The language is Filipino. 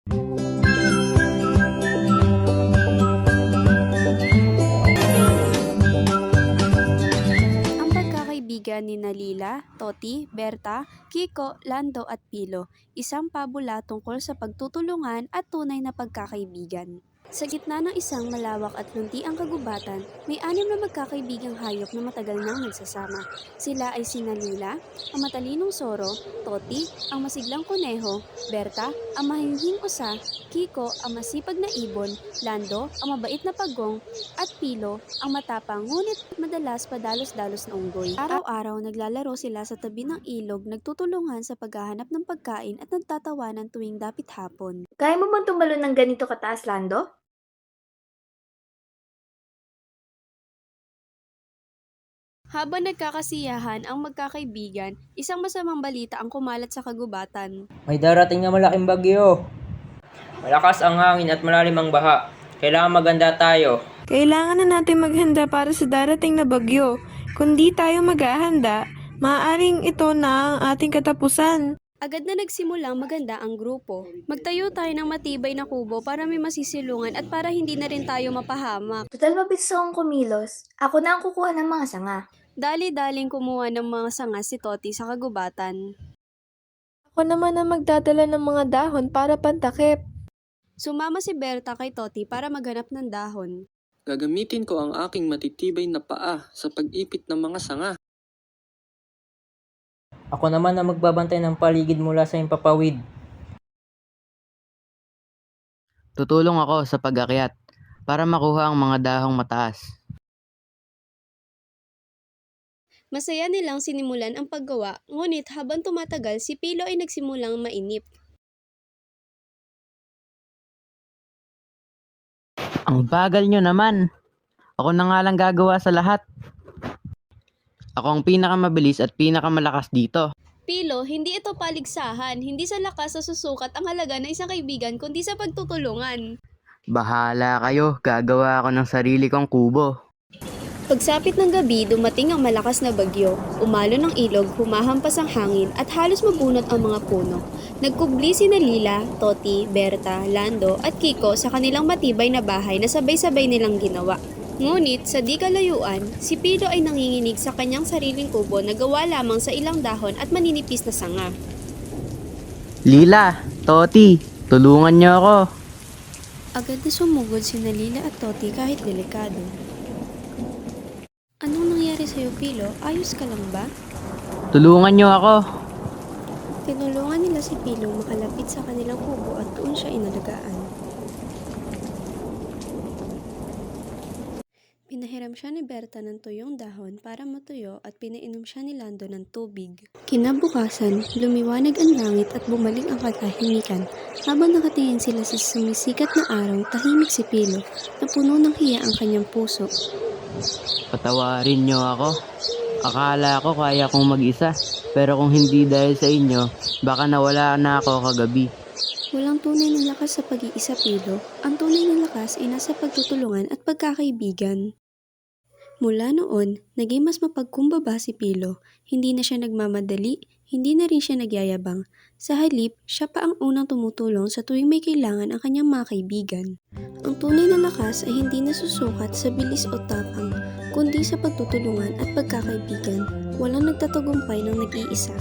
Ang pagkakaibigan ni Lila, Toti, Berta, Kiko, Lando at Pilo, isang pabula tungkol sa pagtutulungan at tunay na pagkakaibigan. Sa gitna ng isang malawak at luntiang kagubatan, may 6 na magkakaibigang hayop na matagal nang nagsasama. Sila ay sina Lila, ang matalinong soro, Toti, ang masiglang kuneho, Berta, ang mahinhing usa, Kiko, ang masipag na ibon, Lando, ang mabait na pagong, at Pilo, ang matapang ngunit madalas padalos-dalos na unggoy. Araw-araw naglalaro sila sa tabi ng ilog, nagtutulungan sa paghahanap ng pagkain at nagtatawanan tuwing dapit hapon. Kaya mo bang tumalon ng ganito kataas, Lando? Habang nagkakasiyahan ang magkakaibigan, isang masamang balita ang kumalat sa kagubatan. May darating na malaking bagyo. Malakas ang hangin at malalim ang baha. Kailangan maganda tayo. Kailangan na natin maghanda para sa darating na bagyo. Kung di tayo maghahanda, maaaring ito na ang ating katapusan. Agad na nagsimulang maganda ang grupo. Magtayo tayo ng matibay na kubo para may masisilungan at para hindi na rin tayo mapahamak. Total mabilis akong kumilos. Ako na ang kukuha ng mga sanga. Dali-daling kumuha ng mga sanga si Toti sa kagubatan. Ako naman ang magdadala ng mga dahon para pantakip. Sumama si Berta kay Toti para maghanap ng dahon. Gagamitin ko ang aking matitibay na paa sa pag-ipit ng mga sanga. Ako naman ang magbabantay ng paligid mula sa impapawid. Tutulong ako sa pag-akyat para makuha ang mga dahong mataas. Masaya nilang sinimulan ang paggawa, ngunit habang tumatagal si Pilo ay nagsimulang mainip. Ang bagal nyo naman. Ako na nga lang gagawa sa lahat. Ako ang pinakamabilis at pinakamalakas dito. Pilo, hindi ito paligsahan, hindi sa lakas sa susukat ang halaga ng isang kaibigan kundi sa pagtutulungan. Bahala kayo, gagawa ako ng sarili kong kubo. Pagsapit ng gabi, dumating ang malakas na bagyo. Umalo ng ilog, humahampas ang hangin at halos mabunot ang mga puno. Nagkubli sina Lila, Toti, Berta, Lando at Kiko sa kanilang matibay na bahay na sabay-sabay nilang ginawa. Ngunit sa di kalayuan, si Pilo ay nanginginig sa kanyang sariling kubo na gawa lamang sa ilang dahon at maninipis na sanga. Lila, Toti, tulungan niyo ako. Agad na sumugod sina Lila at Toti kahit delikado. Anong nangyari sa'yo, Pilo? Ayos ka lang ba? Tulungan niyo ako. Tinulungan nila si Pilo makalapit sa kanilang kubo at doon siya inalagaan. Pinahiram siya ni Berta ng tuyong dahon para matuyo at pinainom siya ni Lando ng tubig. Kinabukasan, lumiwanag ang langit at bumalik ang katahimikan. Habang nakatingin sila sa sumisikat na araw, tahimik si Pilo na puno ng hiya ang kanyang puso. Patawarin niyo ako. Akala ko kaya kong mag-isa. Pero kung hindi dahil sa inyo, baka nawala na ako kagabi. Walang tunay na lakas sa pag-iisa, Pilo. Ang tunay na lakas ay nasa pagtutulungan at pagkakaibigan. Mula noon, naging mas mapagkumbaba si Pilo. Hindi na siya nagmamadali, hindi na rin siya nagyayabang. Sa halip, siya pa ang unang tumutulong sa tuwing may kailangan ang kanyang mga kaibigan. Ang tunay na lakas ay hindi nasusukat sa bilis o tapang, kundi sa pagtutulungan at pagkakaibigan. Walang nagtatagumpay ng nag-iisa.